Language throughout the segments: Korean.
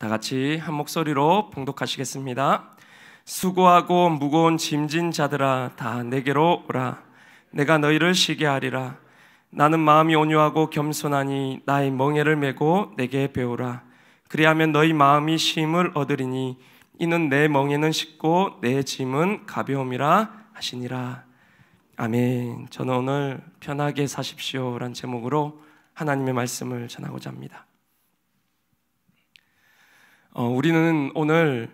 다 같이 한 목소리로 봉독하시겠습니다. 수고하고 무거운 짐진 자들아 다 내게로 오라. 내가 너희를 쉬게 하리라. 나는 마음이 온유하고 겸손하니 나의 멍에를 메고 내게 배우라. 그리하면 너희 마음이 쉼을 얻으리니 이는 내 멍에는 쉽고 내 짐은 가벼움이라 하시니라. 아멘. 저는 오늘 편하게 사십시오란 제목으로 하나님의 말씀을 전하고자 합니다. 우리는 오늘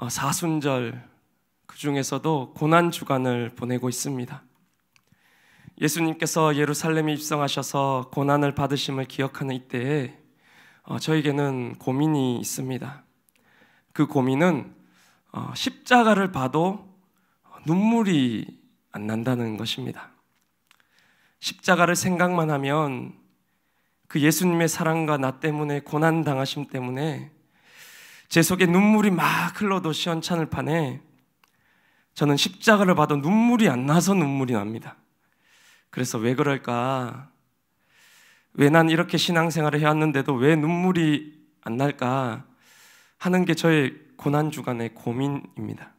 사순절, 그 중에서도 고난주간을 보내고 있습니다. 예수님께서 예루살렘에 입성하셔서 고난을 받으심을 기억하는 이때에 저에게는 고민이 있습니다. 그 고민은 십자가를 봐도 눈물이 안 난다는 것입니다. 십자가를 생각만 하면 그 예수님의 사랑과 나 때문에 고난당하심 때문에 제 속에 눈물이 막 흘러도 시원찮을 판에 저는 십자가를 봐도 눈물이 안 나서 눈물이 납니다. 그래서 왜 그럴까? 왜 난 이렇게 신앙생활을 해왔는데도 왜 눈물이 안 날까 하는 게 저의 고난주간의 고민입니다.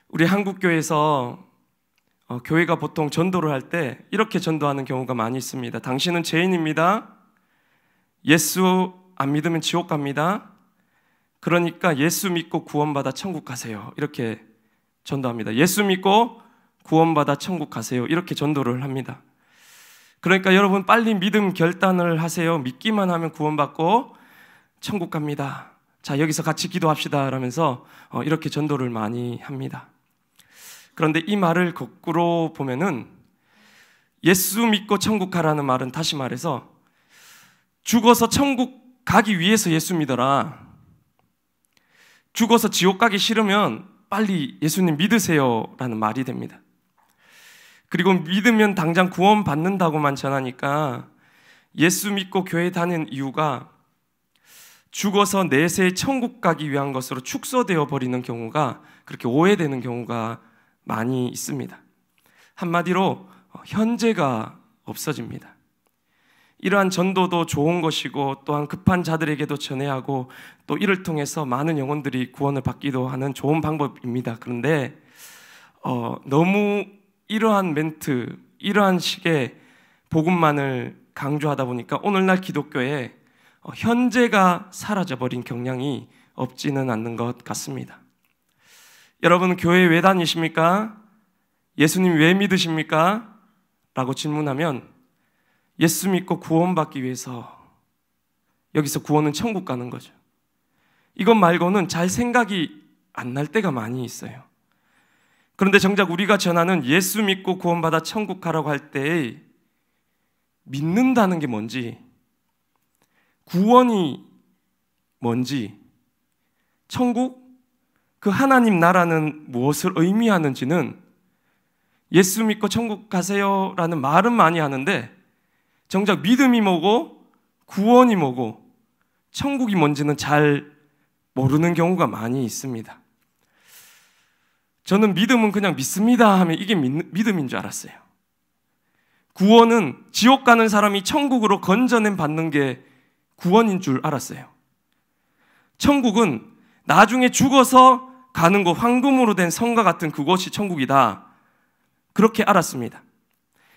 우리 한국교회에서 교회가 보통 전도를 할 때 이렇게 전도하는 경우가 많이 있습니다. 당신은 죄인입니다. 예수 안 믿으면 지옥 갑니다. 그러니까 예수 믿고 구원받아 천국 가세요. 이렇게 전도합니다. 예수 믿고 구원받아 천국 가세요. 이렇게 전도를 합니다. 그러니까 여러분 빨리 믿음 결단을 하세요. 믿기만 하면 구원받고 천국 갑니다. 자, 여기서 같이 기도합시다 라면서 이렇게 전도를 많이 합니다. 그런데 이 말을 거꾸로 보면은 예수 믿고 천국 가라는 말은 다시 말해서 죽어서 천국 가기 위해서 예수 믿어라. 죽어서 지옥 가기 싫으면 빨리 예수님 믿으세요 라는 말이 됩니다. 그리고 믿으면 당장 구원 받는다고만 전하니까 예수 믿고 교회 다니는 이유가 죽어서 내세 천국 가기 위한 것으로 축소되어 버리는 경우가, 그렇게 오해되는 경우가 많이 있습니다. 한마디로 현재가 없어집니다. 이러한 전도도 좋은 것이고 또한 급한 자들에게도 전해야 하고 또 이를 통해서 많은 영혼들이 구원을 받기도 하는 좋은 방법입니다. 그런데 너무 이러한 멘트, 이러한 식의 복음만을 강조하다 보니까 오늘날 기독교에 현재가 사라져버린 경향이 없지는 않는 것 같습니다. 여러분 교회 왜 다니십니까? 예수님 왜 믿으십니까? 라고 질문하면 예수 믿고 구원받기 위해서, 여기서 구원은 천국 가는 거죠. 이것 말고는 잘 생각이 안 날 때가 많이 있어요. 그런데 정작 우리가 전하는 예수 믿고 구원받아 천국 가라고 할 때 믿는다는 게 뭔지, 구원이 뭔지, 천국, 그 하나님 나라는 무엇을 의미하는지는 예수 믿고 천국 가세요 라는 말은 많이 하는데 정작 믿음이 뭐고 구원이 뭐고 천국이 뭔지는 잘 모르는 경우가 많이 있습니다. 저는 믿음은 그냥 믿습니다 하면 이게 믿음인 줄 알았어요. 구원은 지옥 가는 사람이 천국으로 건져냄 받는 게 구원인 줄 알았어요. 천국은 나중에 죽어서 가는 곳, 황금으로 된 성과 같은 그곳이 천국이다. 그렇게 알았습니다.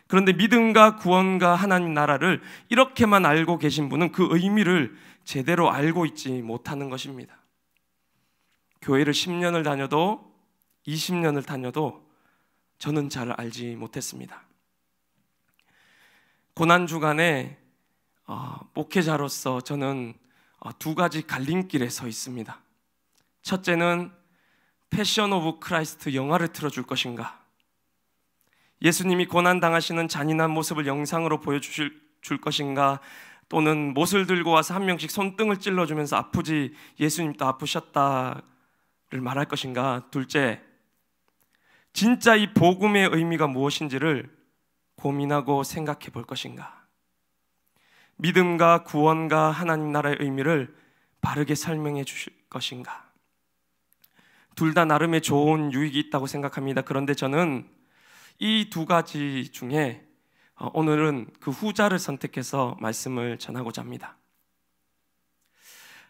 그런데 믿음과 구원과 하나님 나라를 이렇게만 알고 계신 분은 그 의미를 제대로 알고 있지 못하는 것입니다. 교회를 10년을 다녀도 20년을 다녀도 저는 잘 알지 못했습니다. 고난주간에 목회자로서 저는 두 가지 갈림길에 서 있습니다. 첫째는 패션 오브 크라이스트 영화를 틀어줄 것인가, 예수님이 고난당하시는 잔인한 모습을 영상으로 보여줄 것인가, 또는 못을 들고 와서 한 명씩 손등을 찔러주면서 아프지 예수님도 아프셨다를 말할 것인가, 둘째, 진짜 이 복음의 의미가 무엇인지를 고민하고 생각해 볼 것인가, 믿음과 구원과 하나님 나라의 의미를 바르게 설명해 주실 것인가. 둘 다 나름의 좋은 유익이 있다고 생각합니다. 그런데 저는 이 두 가지 중에 오늘은 그 후자를 선택해서 말씀을 전하고자 합니다.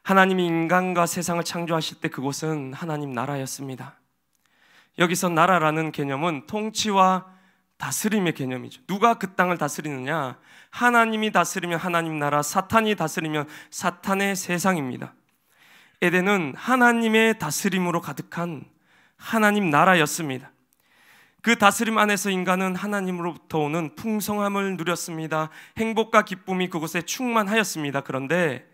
하나님이 인간과 세상을 창조하실 때 그곳은 하나님 나라였습니다. 여기서 나라라는 개념은 통치와 다스림의 개념이죠. 누가 그 땅을 다스리느냐? 하나님이 다스리면 하나님 나라, 사탄이 다스리면 사탄의 세상입니다. 에덴은 하나님의 다스림으로 가득한 하나님 나라였습니다. 그 다스림 안에서 인간은 하나님으로부터 오는 풍성함을 누렸습니다. 행복과 기쁨이 그곳에 충만하였습니다. 그런데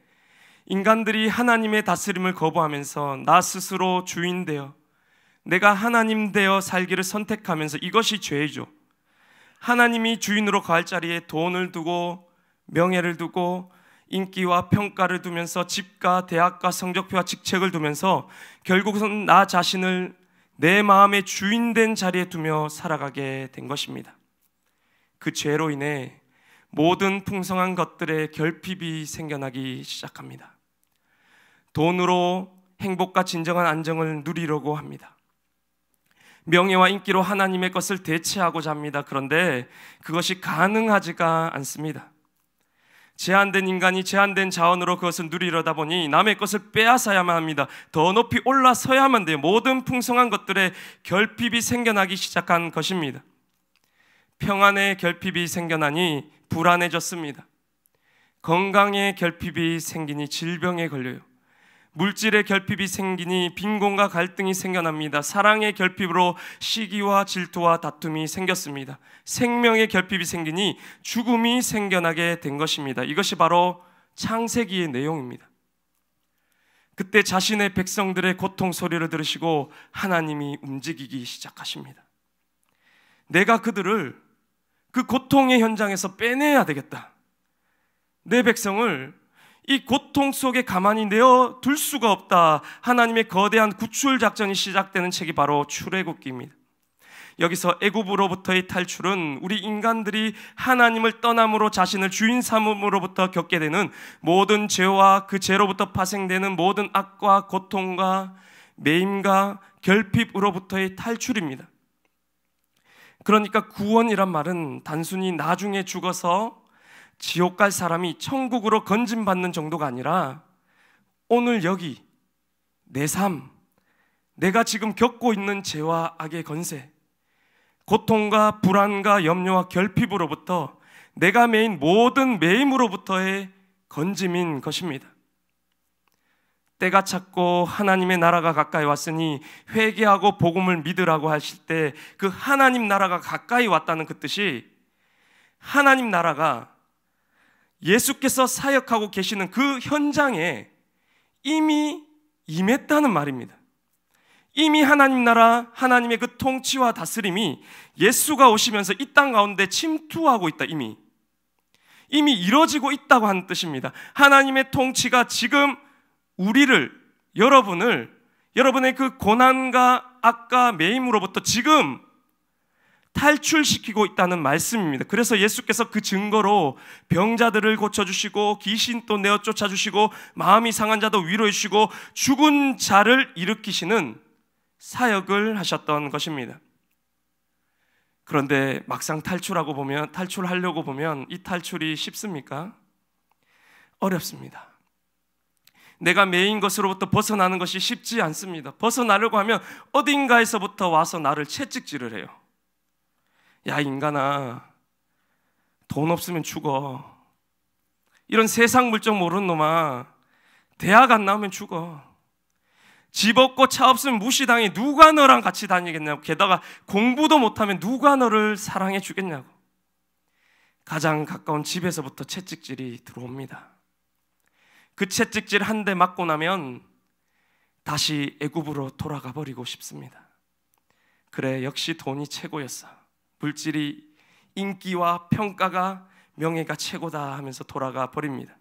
인간들이 하나님의 다스림을 거부하면서 나 스스로 주인 되어 내가 하나님 되어 살기를 선택하면서, 이것이 죄이죠. 하나님이 주인으로 거할 자리에 돈을 두고 명예를 두고 인기와 평가를 두면서 집과 대학과 성적표와 직책을 두면서 결국은 나 자신을 내 마음의 주인된 자리에 두며 살아가게 된 것입니다. 그 죄로 인해 모든 풍성한 것들의 결핍이 생겨나기 시작합니다. 돈으로 행복과 진정한 안정을 누리려고 합니다. 명예와 인기로 하나님의 것을 대체하고자 합니다. 그런데 그것이 가능하지가 않습니다. 제한된 인간이 제한된 자원으로 그것을 누리려다 보니 남의 것을 빼앗아야만 합니다. 더 높이 올라서야만 돼요. 모든 풍성한 것들의 결핍이 생겨나기 시작한 것입니다. 평안의 결핍이 생겨나니 불안해졌습니다. 건강의 결핍이 생기니 질병에 걸려요. 물질의 결핍이 생기니 빈곤과 갈등이 생겨납니다. 사랑의 결핍으로 시기와 질투와 다툼이 생겼습니다. 생명의 결핍이 생기니 죽음이 생겨나게 된 것입니다. 이것이 바로 창세기의 내용입니다. 그때 자신의 백성들의 고통 소리를 들으시고 하나님이 움직이기 시작하십니다. 내가 그들을 그 고통의 현장에서 빼내야 되겠다. 내 백성을 이 고통 속에 가만히 내어둘 수가 없다. 하나님의 거대한 구출 작전이 시작되는 책이 바로 출애굽기입니다. 여기서 애굽으로부터의 탈출은 우리 인간들이 하나님을 떠남으로 자신을 주인 삼음으로부터 겪게 되는 모든 죄와 그 죄로부터 파생되는 모든 악과 고통과 매임과 결핍으로부터의 탈출입니다. 그러니까 구원이란 말은 단순히 나중에 죽어서 지옥 갈 사람이 천국으로 건짐받는 정도가 아니라 오늘 여기 내 삶, 내가 지금 겪고 있는 죄와 악의 건세, 고통과 불안과 염려와 결핍으로부터 내가 매인 모든 매임으로부터의 건짐인 것입니다. 때가 찼고 하나님의 나라가 가까이 왔으니 회개하고 복음을 믿으라고 하실 때 그 하나님 나라가 가까이 왔다는 그 뜻이 하나님 나라가 예수께서 사역하고 계시는 그 현장에 이미 임했다는 말입니다. 이미 하나님 나라, 하나님의 그 통치와 다스림이 예수가 오시면서 이 땅 가운데 침투하고 있다. 이미 이루어지고 있다고 하는 뜻입니다. 하나님의 통치가 지금 우리를, 여러분의 그 고난과 악과 매임으로부터 지금 탈출시키고 있다는 말씀입니다. 그래서 예수께서 그 증거로 병자들을 고쳐주시고 귀신도 내어 쫓아주시고 마음이 상한 자도 위로해 주시고 죽은 자를 일으키시는 사역을 하셨던 것입니다. 그런데 막상 탈출하려고 보면 이 탈출이 쉽습니까? 어렵습니다. 내가 매인 것으로부터 벗어나는 것이 쉽지 않습니다. 벗어나려고 하면 어딘가에서부터 와서 나를 채찍질을 해요. 야, 인간아, 돈 없으면 죽어. 이런 세상 물정 모르는 놈아, 대학 안 나오면 죽어. 집 없고 차 없으면 무시당해. 누가 너랑 같이 다니겠냐고. 게다가 공부도 못하면 누가 너를 사랑해 주겠냐고. 가장 가까운 집에서부터 채찍질이 들어옵니다. 그 채찍질 한 대 맞고 나면 다시 애굽으로 돌아가 버리고 싶습니다. 그래, 역시 돈이 최고였어. 물질이, 인기와 평가가, 명예가 최고다 하면서 돌아가 버립니다.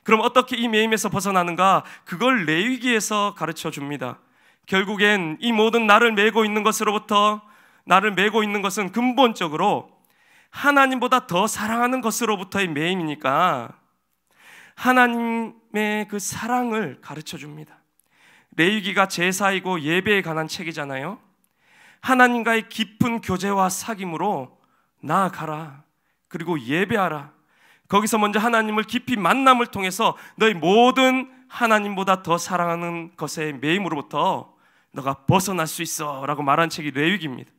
그럼 어떻게 이 매임에서 벗어나는가? 그걸 레위기에서 가르쳐 줍니다. 결국엔 이 모든 나를 메고 있는 것으로부터, 나를 메고 있는 것은 근본적으로 하나님보다 더 사랑하는 것으로부터의 매임이니까 하나님의 그 사랑을 가르쳐 줍니다. 레위기가 제사이고 예배에 관한 책이잖아요. 하나님과의 깊은 교제와 사귐으로 나아가라. 그리고 예배하라. 거기서 먼저 하나님을 깊이 만남을 통해서 너희 모든 하나님보다 더 사랑하는 것의 매임으로부터 너가 벗어날 수 있어 라고 말한 책이 레위기입니다.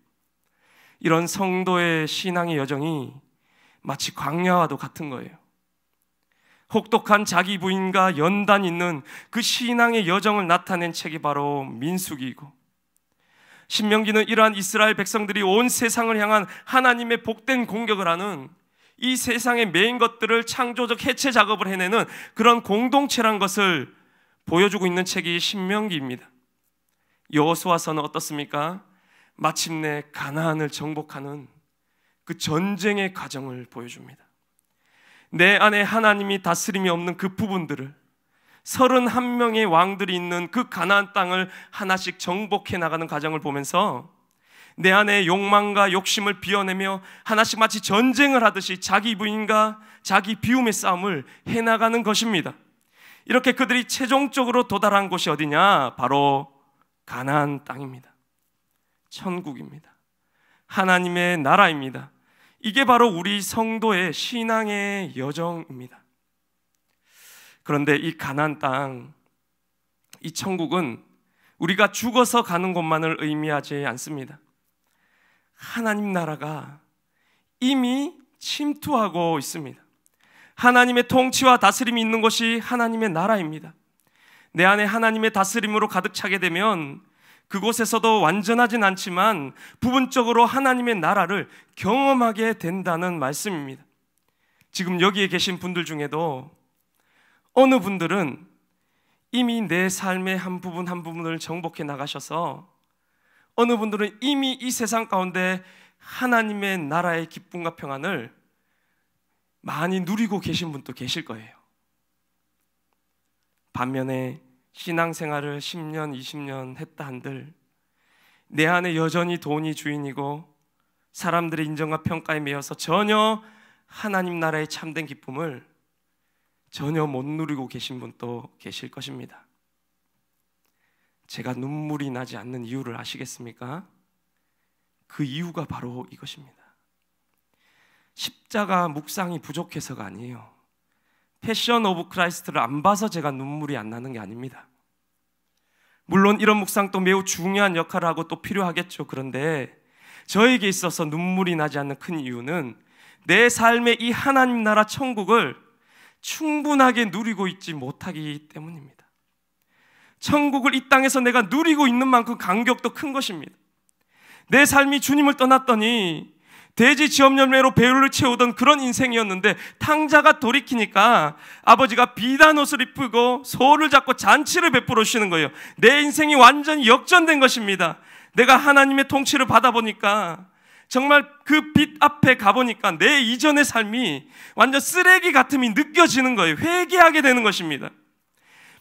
이런 성도의 신앙의 여정이 마치 광야와도 같은 거예요. 혹독한 자기 부인과 연단 있는 그 신앙의 여정을 나타낸 책이 바로 민수기이고, 신명기는 이러한 이스라엘 백성들이 온 세상을 향한 하나님의 복된 공격을 하는, 이 세상의 메인 것들을 창조적 해체 작업을 해내는 그런 공동체란 것을 보여주고 있는 책이 신명기입니다. 여호수아서는 어떻습니까? 마침내 가나안을 정복하는 그 전쟁의 과정을 보여줍니다. 내 안에 하나님이 다스림이 없는 그 부분들을, 31명의 왕들이 있는 그 가나안 땅을 하나씩 정복해 나가는 과정을 보면서 내 안에 욕망과 욕심을 비워내며 하나씩 마치 전쟁을 하듯이 자기 부인과 자기 비움의 싸움을 해나가는 것입니다. 이렇게 그들이 최종적으로 도달한 곳이 어디냐? 바로 가나안 땅입니다. 천국입니다. 하나님의 나라입니다. 이게 바로 우리 성도의 신앙의 여정입니다. 그런데 이 가나안 땅, 이 천국은 우리가 죽어서 가는 곳만을 의미하지 않습니다. 하나님 나라가 이미 침투하고 있습니다. 하나님의 통치와 다스림이 있는 곳이 하나님의 나라입니다. 내 안에 하나님의 다스림으로 가득 차게 되면 그곳에서도 완전하진 않지만 부분적으로 하나님의 나라를 경험하게 된다는 말씀입니다. 지금 여기에 계신 분들 중에도 어느 분들은 이미 내 삶의 한 부분 한 부분을 정복해 나가셔서, 어느 분들은 이미 이 세상 가운데 하나님의 나라의 기쁨과 평안을 많이 누리고 계신 분도 계실 거예요. 반면에 신앙생활을 10년, 20년 했다 한들 내 안에 여전히 돈이 주인이고 사람들의 인정과 평가에 매여서 전혀 하나님 나라의 참된 기쁨을 전혀 못 누리고 계신 분도 계실 것입니다. 제가 눈물이 나지 않는 이유를 아시겠습니까? 그 이유가 바로 이것입니다. 십자가 묵상이 부족해서가 아니에요. 패션 오브 크라이스트를 안 봐서 제가 눈물이 안 나는 게 아닙니다. 물론 이런 묵상도 매우 중요한 역할을 하고 또 필요하겠죠. 그런데 저에게 있어서 눈물이 나지 않는 큰 이유는 내 삶의 이 하나님 나라 천국을 충분하게 누리고 있지 못하기 때문입니다. 천국을 이 땅에서 내가 누리고 있는 만큼 간격도 큰 것입니다. 내 삶이 주님을 떠났더니 돼지 지업열매로 배를 채우던 그런 인생이었는데 탕자가 돌이키니까 아버지가 비단 옷을 입히고 소를 잡고 잔치를 베풀어 주시는 거예요. 내 인생이 완전히 역전된 것입니다. 내가 하나님의 통치를 받아보니까 정말 그 빛 앞에 가보니까 내 이전의 삶이 완전 쓰레기 같음이 느껴지는 거예요. 회개하게 되는 것입니다.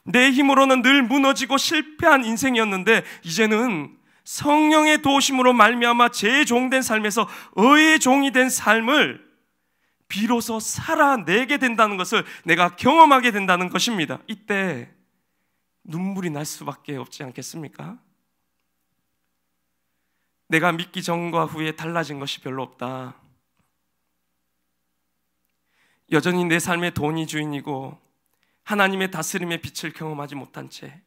내 힘으로는 늘 무너지고 실패한 인생이었는데 이제는 성령의 도우심으로 말미암아 재종된 삶에서 의의 종이 된 삶을 비로소 살아내게 된다는 것을 내가 경험하게 된다는 것입니다. 이때 눈물이 날 수밖에 없지 않겠습니까? 내가 믿기 전과 후에 달라진 것이 별로 없다. 여전히 내 삶의 돈이 주인이고 하나님의 다스림의 빛을 경험하지 못한 채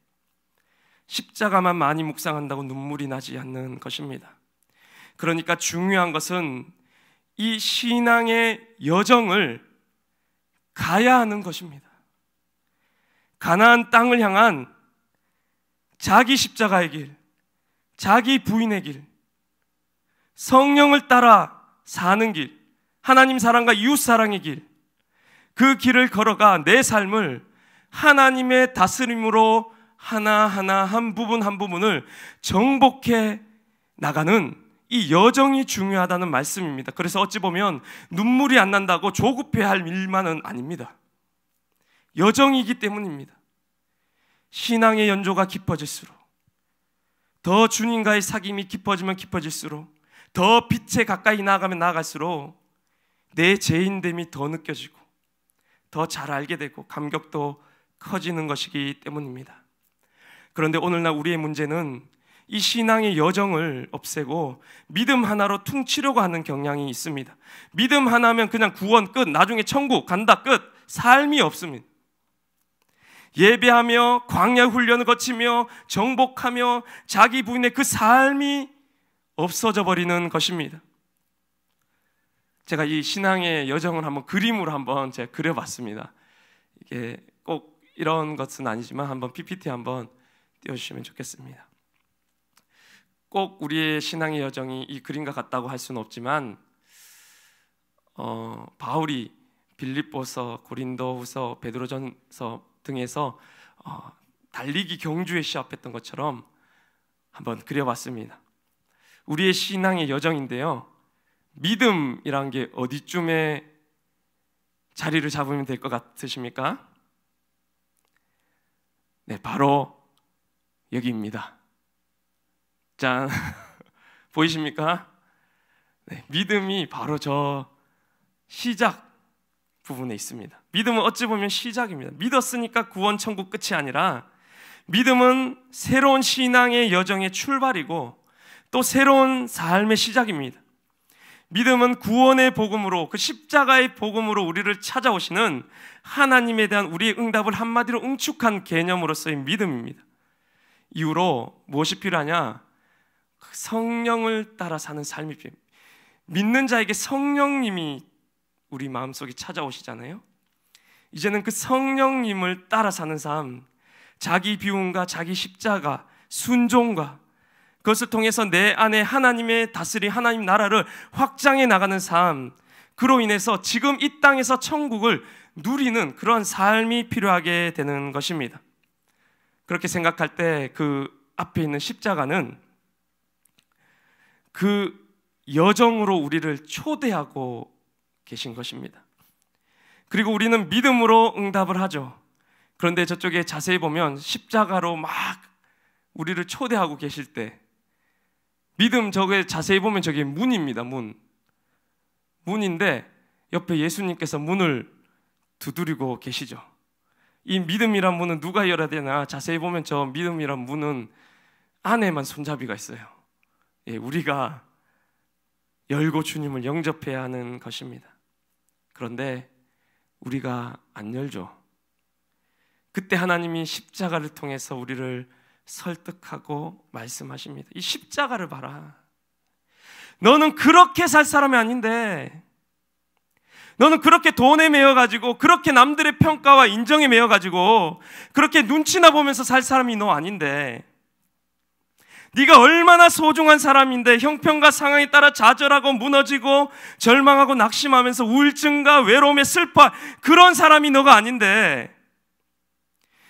십자가만 많이 묵상한다고 눈물이 나지 않는 것입니다. 그러니까 중요한 것은 이 신앙의 여정을 가야 하는 것입니다. 가나안 땅을 향한 자기 십자가의 길, 자기 부인의 길, 성령을 따라 사는 길, 하나님 사랑과 이웃 사랑의 길, 그 길을 걸어가 내 삶을 하나님의 다스림으로 하나하나 한 부분 한 부분을 정복해 나가는 이 여정이 중요하다는 말씀입니다. 그래서 어찌 보면 눈물이 안 난다고 조급해할 일만은 아닙니다. 여정이기 때문입니다. 신앙의 연조가 깊어질수록, 더 주님과의 사귐이 깊어지면 깊어질수록, 더 빛에 가까이 나아가면 나아갈수록 내 죄인됨이 더 느껴지고 더 잘 알게 되고 감격도 커지는 것이기 때문입니다. 그런데 오늘날 우리의 문제는 이 신앙의 여정을 없애고 믿음 하나로 퉁치려고 하는 경향이 있습니다. 믿음 하나면 그냥 구원 끝, 나중에 천국 간다 끝, 삶이 없습니다. 예배하며 광야 훈련을 거치며 정복하며 자기 부인의 그 삶이 없어져 버리는 것입니다. 제가 이 신앙의 여정을 한번 그림으로 한번 제가 그려봤습니다. 이게 꼭 이런 것은 아니지만 한번 PPT 한번 띄워주시면 좋겠습니다. 꼭 우리의 신앙의 여정이 이 그림과 같다고 할 수는 없지만 바울이 빌립보서, 고린도후서, 베드로전서 등에서 달리기 경주에 시합했던 것처럼 한번 그려봤습니다. 우리의 신앙의 여정인데요, 믿음이란 게 어디쯤에 자리를 잡으면 될 것 같으십니까? 네, 바로 여기입니다. 짠, 보이십니까? 네, 믿음이 바로 저 시작 부분에 있습니다. 믿음은 어찌 보면 시작입니다. 믿었으니까 구원 천국 끝이 아니라 믿음은 새로운 신앙의 여정의 출발이고 또 새로운 삶의 시작입니다. 믿음은 구원의 복음으로, 그 십자가의 복음으로 우리를 찾아오시는 하나님에 대한 우리의 응답을 한마디로 응축한 개념으로서의 믿음입니다. 이후로 무엇이 필요하냐? 성령을 따라 사는 삶이 필요합니다. 믿는 자에게 성령님이 우리 마음속에 찾아오시잖아요. 이제는 그 성령님을 따라 사는 삶, 자기 비움과 자기 십자가, 순종과 그것을 통해서 내 안에 하나님의 다스림, 하나님 나라를 확장해 나가는 삶, 그로 인해서 지금 이 땅에서 천국을 누리는 그런 삶이 필요하게 되는 것입니다. 그렇게 생각할 때 그 앞에 있는 십자가는 그 여정으로 우리를 초대하고 계신 것입니다. 그리고 우리는 믿음으로 응답을 하죠. 그런데 저쪽에 자세히 보면 십자가로 막 우리를 초대하고 계실 때, 믿음 저게 자세히 보면 저게 문입니다. 문인데 옆에 예수님께서 문을 두드리고 계시죠. 이 믿음이란 문은 누가 열어야 되나? 자세히 보면 저 믿음이란 문은 안에만 손잡이가 있어요. 우리가 열고 주님을 영접해야 하는 것입니다. 그런데 우리가 안 열죠. 그때 하나님이 십자가를 통해서 우리를 설득하고 말씀하십니다. 이 십자가를 봐라. 너는 그렇게 살 사람이 아닌데, 너는 그렇게 돈에 매여가지고, 그렇게 남들의 평가와 인정에 매여가지고, 그렇게 눈치나 보면서 살 사람이 너 아닌데, 네가 얼마나 소중한 사람인데 형편과 상황에 따라 좌절하고 무너지고 절망하고 낙심하면서 우울증과 외로움에 슬퍼, 그런 사람이 너가 아닌데,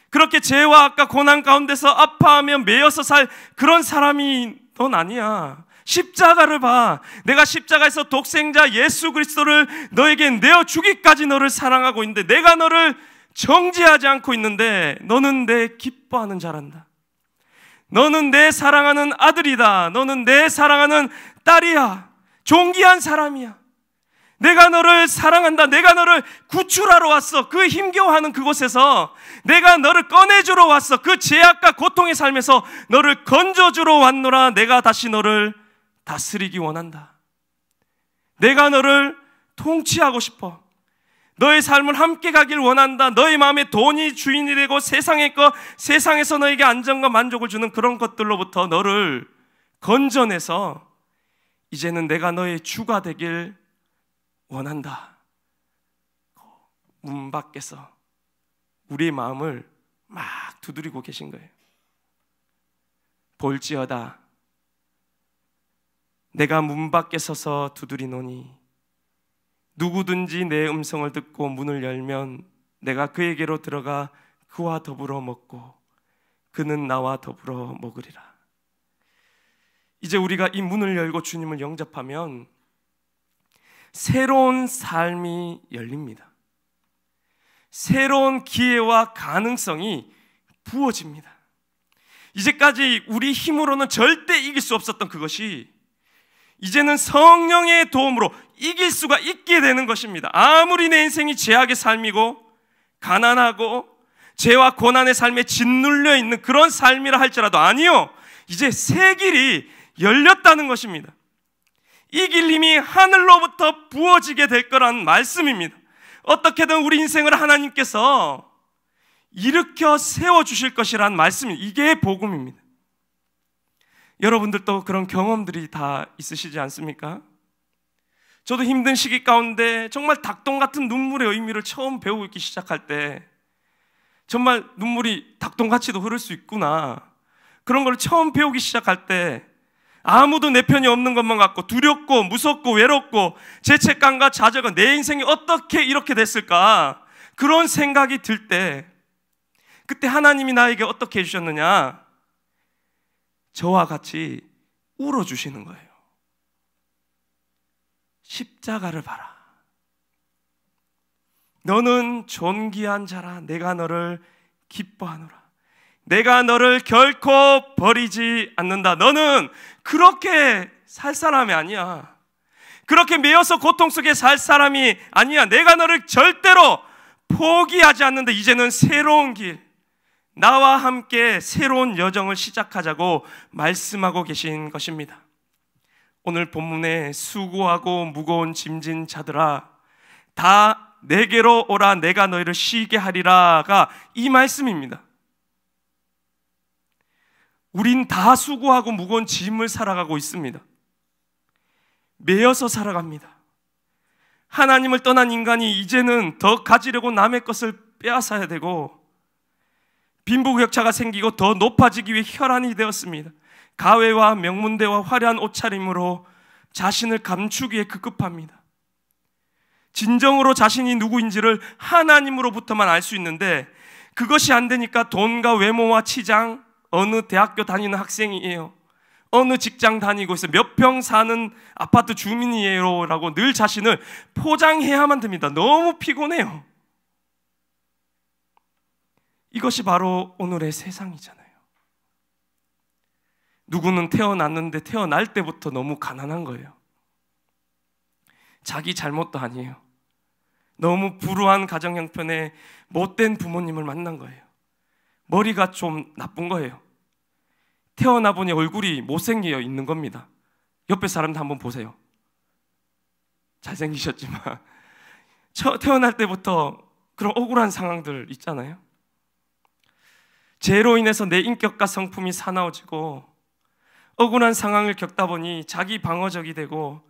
그렇게 죄와 악과 고난 가운데서 아파하며 매여서 살 그런 사람이 넌 아니야. 십자가를 봐. 내가 십자가에서 독생자 예수 그리스도를 너에게 내어주기까지 너를 사랑하고 있는데, 내가 너를 정죄하지 않고 있는데 너는 내 기뻐하는 자란다. 너는 내 사랑하는 아들이다. 너는 내 사랑하는 딸이야. 존귀한 사람이야. 내가 너를 사랑한다. 내가 너를 구출하러 왔어. 그 힘겨워하는 그곳에서 내가 너를 꺼내주러 왔어. 그 죄악과 고통의 삶에서 너를 건져주러 왔노라. 내가 다시 너를 다스리기 원한다. 내가 너를 통치하고 싶어. 너의 삶을 함께 가길 원한다. 너의 마음에 돈이 주인이 되고 세상의 것, 세상에서 너에게 안정과 만족을 주는 그런 것들로부터 너를 건져내서 이제는 내가 너의 주가 되길 원한다. 문 밖에서 우리의 마음을 막 두드리고 계신 거예요. 볼지어다 내가 문 밖에 서서 두드리노니 누구든지 내 음성을 듣고 문을 열면 내가 그에게로 들어가 그와 더불어 먹고 그는 나와 더불어 먹으리라. 이제 우리가 이 문을 열고 주님을 영접하면 새로운 삶이 열립니다. 새로운 기회와 가능성이 부어집니다. 이제까지 우리 힘으로는 절대 이길 수 없었던 그것이 이제는 성령의 도움으로 이길 수가 있게 되는 것입니다. 아무리 내 인생이 죄악의 삶이고 가난하고 죄와 고난의 삶에 짓눌려 있는 그런 삶이라 할지라도, 아니요, 이제 새 길이 열렸다는 것입니다. 이 길 힘이 하늘로부터 부어지게 될 거란 말씀입니다. 어떻게든 우리 인생을 하나님께서 일으켜 세워주실 것이란 말씀이, 이게 복음입니다. 여러분들도 그런 경험들이 다 있으시지 않습니까? 저도 힘든 시기 가운데 정말 닭똥 같은 눈물의 의미를 처음 배우기 시작할 때 정말 눈물이 닭똥같이도 흐를 수 있구나, 그런 걸 처음 배우기 시작할 때 아무도 내 편이 없는 것만 같고 두렵고 무섭고 외롭고 죄책감과 좌절감, 내 인생이 어떻게 이렇게 됐을까, 그런 생각이 들 때 그때 하나님이 나에게 어떻게 해주셨느냐, 저와 같이 울어주시는 거예요. 십자가를 봐라. 너는 존귀한 자라. 내가 너를 기뻐하노라. 내가 너를 결코 버리지 않는다. 너는 그렇게 살 사람이 아니야. 그렇게 매여서 고통 속에 살 사람이 아니야. 내가 너를 절대로 포기하지 않는다. 이제는 새로운 길, 나와 함께 새로운 여정을 시작하자고 말씀하고 계신 것입니다. 오늘 본문에 수고하고 무거운 짐진 자들아 다 내게로 오라, 내가 너희를 쉬게 하리라가 이 말씀입니다. 우린 다 수고하고 무거운 짐을 살아가고 있습니다. 매여서 살아갑니다. 하나님을 떠난 인간이 이제는 더 가지려고 남의 것을 빼앗아야 되고, 빈부격차가 생기고 더 높아지기 위해 혈안이 되었습니다. 가외와 명문대와 화려한 옷차림으로 자신을 감추기에 급급합니다. 진정으로 자신이 누구인지를 하나님으로부터만 알 수 있는데 그것이 안 되니까 돈과 외모와 치장, 어느 대학교 다니는 학생이에요, 어느 직장 다니고 있어요, 몇 평 사는 아파트 주민이에요 라고 늘 자신을 포장해야만 됩니다. 너무 피곤해요. 이것이 바로 오늘의 세상이잖아요. 누구는 태어났는데 태어날 때부터 너무 가난한 거예요. 자기 잘못도 아니에요. 너무 불우한 가정 형편에 못된 부모님을 만난 거예요. 머리가 좀 나쁜 거예요. 태어나 보니 얼굴이 못생겨 있는 겁니다. 옆에 사람들 한번 보세요. 잘생기셨지만 태어날 때부터 그런 억울한 상황들 있잖아요. 죄로 인해서 내 인격과 성품이 사나워지고 억울한 상황을 겪다 보니 자기 방어적이 되고,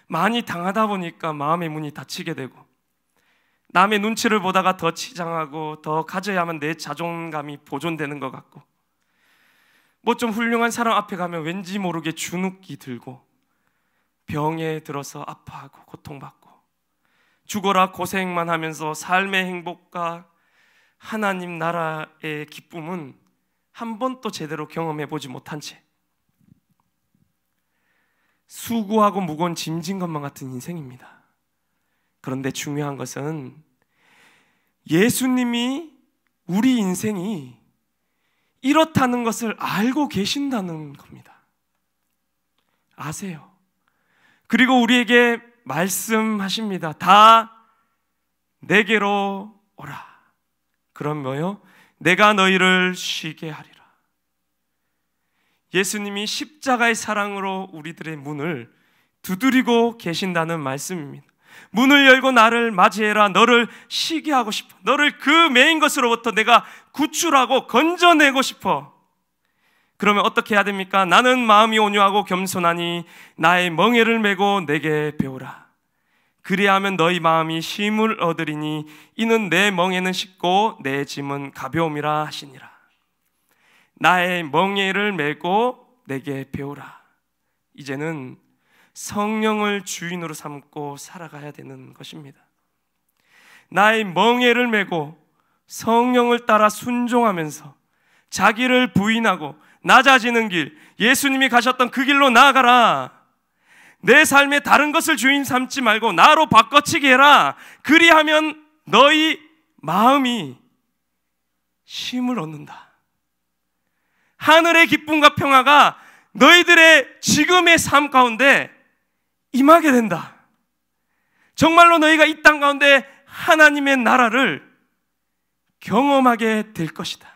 많이 당하다 보니까 마음의 문이 닫히게 되고, 남의 눈치를 보다가 더 치장하고 더 가져야만 내 자존감이 보존되는 것 같고, 뭐 좀 훌륭한 사람 앞에 가면 왠지 모르게 주눅이 들고, 병에 들어서 아파하고 고통받고, 죽어라 고생만 하면서 삶의 행복과 하나님 나라의 기쁨은 한 번도 제대로 경험해 보지 못한 채 수고하고 무거운 짐진 것만 같은 인생입니다. 그런데 중요한 것은 예수님이 우리 인생이 이렇다는 것을 알고 계신다는 겁니다. 아세요. 그리고 우리에게 말씀하십니다. 다 내게로 오라. 그럼 뭐요? 내가 너희를 쉬게 하리라. 예수님이 십자가의 사랑으로 우리들의 문을 두드리고 계신다는 말씀입니다. 문을 열고 나를 맞이해라. 너를 쉬게 하고 싶어. 너를 그 매인 것으로부터 내가 구출하고 건져내고 싶어. 그러면 어떻게 해야 됩니까? 나는 마음이 온유하고 겸손하니 나의 멍에를 메고 내게 배우라. 그리야 하면 너희 마음이 쉼을 얻으리니 이는 내 멍에는 쉽고 내 짐은 가벼움이라 하시니라. 나의 멍에를 메고 내게 배우라. 이제는 성령을 주인으로 삼고 살아가야 되는 것입니다. 나의 멍에를 메고 성령을 따라 순종하면서 자기를 부인하고 낮아지는 길, 예수님이 가셨던 그 길로 나아가라. 내 삶에 다른 것을 주인 삼지 말고 나로 바꿔치기 해라. 그리하면 너희 마음이 쉼을 얻는다. 하늘의 기쁨과 평화가 너희들의 지금의 삶 가운데 임하게 된다. 정말로 너희가 이 땅 가운데 하나님의 나라를 경험하게 될 것이다.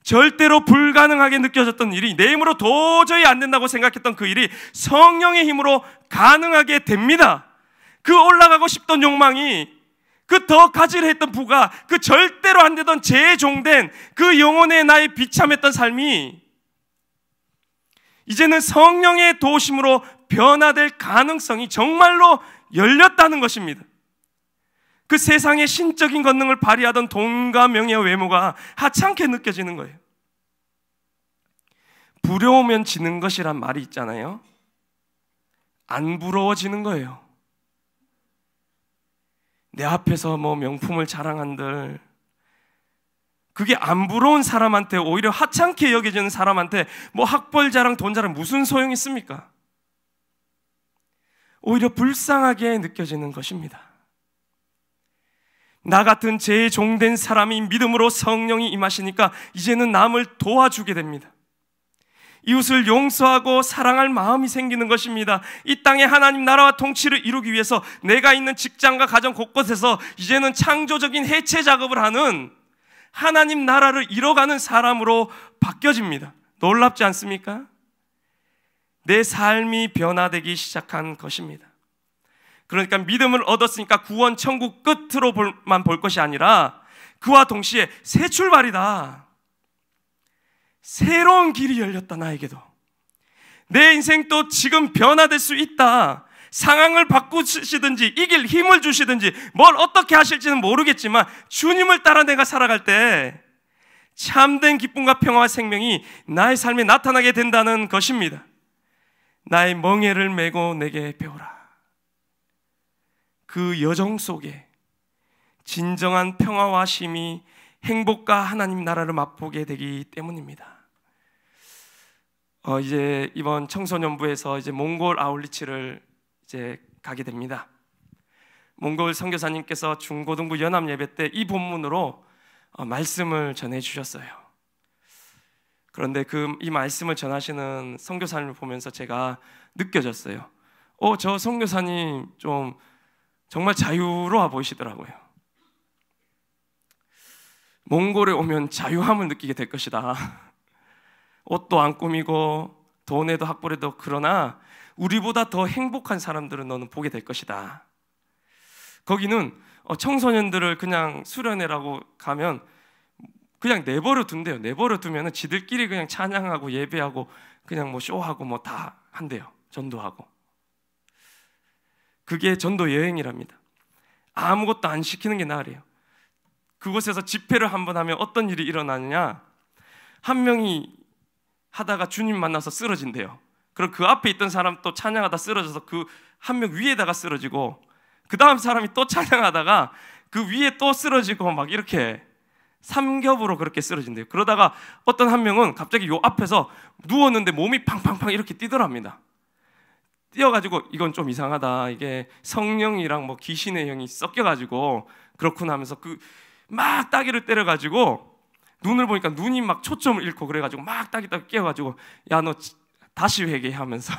절대로 불가능하게 느껴졌던 일이, 내 힘으로 도저히 안 된다고 생각했던 그 일이 성령의 힘으로 가능하게 됩니다. 그 올라가고 싶던 욕망이 그 더 가지려 했던 부가 그 절대로 안 되던 재종된 그 영혼의 나의 비참했던 삶이 이제는 성령의 도우심으로 변화될 가능성이 정말로 열렸다는 것입니다. 그 세상의 신적인 권능을 발휘하던 돈과 명예와 외모가 하찮게 느껴지는 거예요. 부러우면 지는 것이란 말이 있잖아요. 안 부러워지는 거예요. 내 앞에서 뭐 명품을 자랑한들, 그게 안 부러운 사람한테, 오히려 하찮게 여겨지는 사람한테 뭐 학벌 자랑, 돈 자랑 무슨 소용이 있습니까? 오히려 불쌍하게 느껴지는 것입니다. 나 같은 재종된 사람이 믿음으로 성령이 임하시니까 이제는 남을 도와주게 됩니다. 이웃을 용서하고 사랑할 마음이 생기는 것입니다. 이 땅에 하나님 나라와 통치를 이루기 위해서 내가 있는 직장과 가정 곳곳에서 이제는 창조적인 해체 작업을 하는 하나님 나라를 이뤄가는 사람으로 바뀌어집니다. 놀랍지 않습니까? 내 삶이 변화되기 시작한 것입니다. 그러니까 믿음을 얻었으니까 구원 천국 끝으로만 볼 것이 아니라 그와 동시에 새 출발이다. 새로운 길이 열렸다. 나에게도 내 인생도 지금 변화될 수 있다. 상황을 바꾸시든지 이길 힘을 주시든지 뭘 어떻게 하실지는 모르겠지만 주님을 따라 내가 살아갈 때 참된 기쁨과 평화와 생명이 나의 삶에 나타나게 된다는 것입니다. 나의 멍에를 메고 내게 배우라. 그 여정 속에 진정한 평화와 쉼이 행복과 하나님 나라를 맛보게 되기 때문입니다. 이제 이번 청소년부에서 이제 몽골 아울리치를 이제 가게 됩니다. 몽골 선교사님께서 중고등부 연합 예배 때 이 본문으로 말씀을 전해 주셨어요. 그런데 이 말씀을 전하시는 선교사님을 보면서 제가 느껴졌어요. 저 선교사님 좀 정말 자유로워 보이시더라고요. 몽골에 오면 자유함을 느끼게 될 것이다. 옷도 안 꾸미고 돈에도 학벌에도, 그러나 우리보다 더 행복한 사람들을 너는 보게 될 것이다. 거기는 청소년들을 그냥 수련회라고 가면 그냥 내버려 둔대요. 내버려 두면 지들끼리 그냥 찬양하고 예배하고 그냥 뭐 쇼하고 뭐 다 한대요. 전도하고. 그게 전도 여행이랍니다. 아무것도 안 시키는 게 나으래요. 그곳에서 집회를 한번 하면 어떤 일이 일어나느냐, 한 명이 하다가 주님 만나서 쓰러진대요. 그럼 그 앞에 있던 사람 또 찬양하다 쓰러져서 그 한 명 위에다가 쓰러지고, 그 다음 사람이 또 찬양하다가 그 위에 또 쓰러지고, 막 이렇게 삼겹으로 그렇게 쓰러진대요. 그러다가 어떤 한 명은 갑자기 요 앞에서 누웠는데 몸이 팡팡팡 이렇게 뛰더랍니다. 뛰어가지고 이건 좀 이상하다, 이게 성령이랑 뭐 귀신의 영이 섞여가지고 그렇구나 하면서 막 따귀를 때려가지고 눈을 보니까 눈이 막 초점을 잃고 그래가지고 막 따귀 깨어가지고 야 너 다시 회개하면서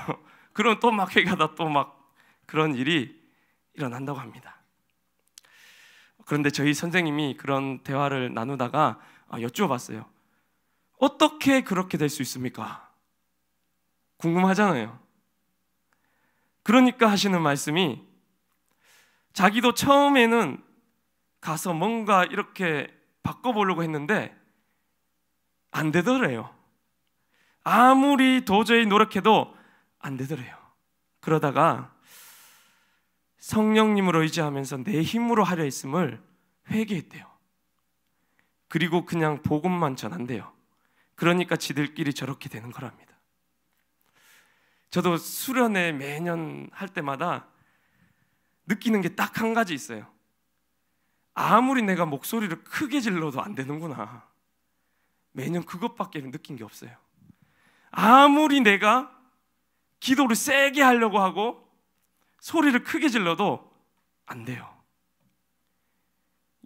그러면 또 막 회개하다 또 막 그런 일이 일어난다고 합니다. 그런데 저희 선생님이 그런 대화를 나누다가 여쭈어봤어요. 어떻게 그렇게 될 수 있습니까? 궁금하잖아요. 그러니까 하시는 말씀이, 자기도 처음에는 가서 뭔가 이렇게 바꿔보려고 했는데 안 되더래요. 아무리 도저히 노력해도 안 되더래요. 그러다가 성령님으로 의지하면서 내 힘으로 하려 했음을 회개했대요. 그리고 그냥 복음만 전한대요. 그러니까 지들끼리 저렇게 되는 거랍니다. 저도 수련회 매년 할 때마다 느끼는 게 딱 한 가지 있어요. 아무리 내가 목소리를 크게 질러도 안 되는구나. 매년 그것밖에 느낀 게 없어요. 아무리 내가 기도를 세게 하려고 하고 소리를 크게 질러도 안 돼요.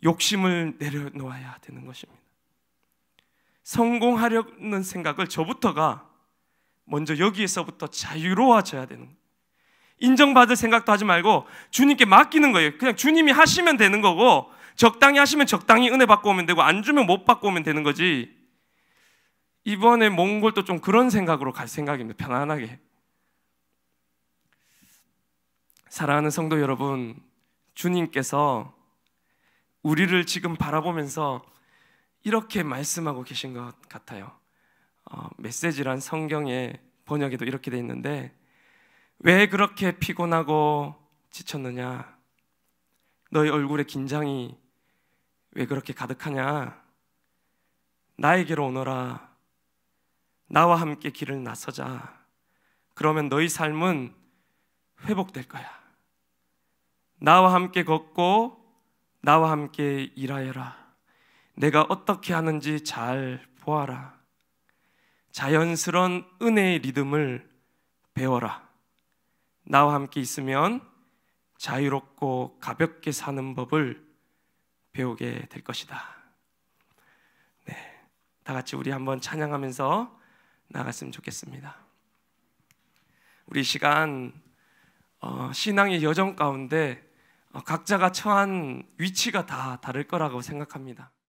욕심을 내려놓아야 되는 것입니다. 성공하려는 생각을 저부터가 먼저 여기에서부터 자유로워져야 되는 거예요. 인정받을 생각도 하지 말고 주님께 맡기는 거예요. 그냥 주님이 하시면 되는 거고, 적당히 하시면 적당히 은혜 받고 오면 되고, 안 주면 못 받고 오면 되는 거지. 이번에 몽골도 좀 그런 생각으로 갈 생각입니다. 편안하게. 사랑하는 성도 여러분, 주님께서 우리를 지금 바라보면서 이렇게 말씀하고 계신 것 같아요. 메시지란 성경의 번역에도 이렇게 돼 있는데, 왜 그렇게 피곤하고 지쳤느냐? 너희 얼굴에 긴장이 왜 그렇게 가득하냐? 나에게로 오너라. 나와 함께 길을 나서자. 그러면 너희 삶은 회복될 거야. 나와 함께 걷고 나와 함께 일하여라. 내가 어떻게 하는지 잘 보아라. 자연스러운 은혜의 리듬을 배워라. 나와 함께 있으면 자유롭고 가볍게 사는 법을 배우게 될 것이다. 네, 다 같이 우리 한번 찬양하면서 나갔으면 좋겠습니다. 우리 시간 신앙의 여정 가운데 각자가 처한 위치가 다 다를 거라고 생각합니다.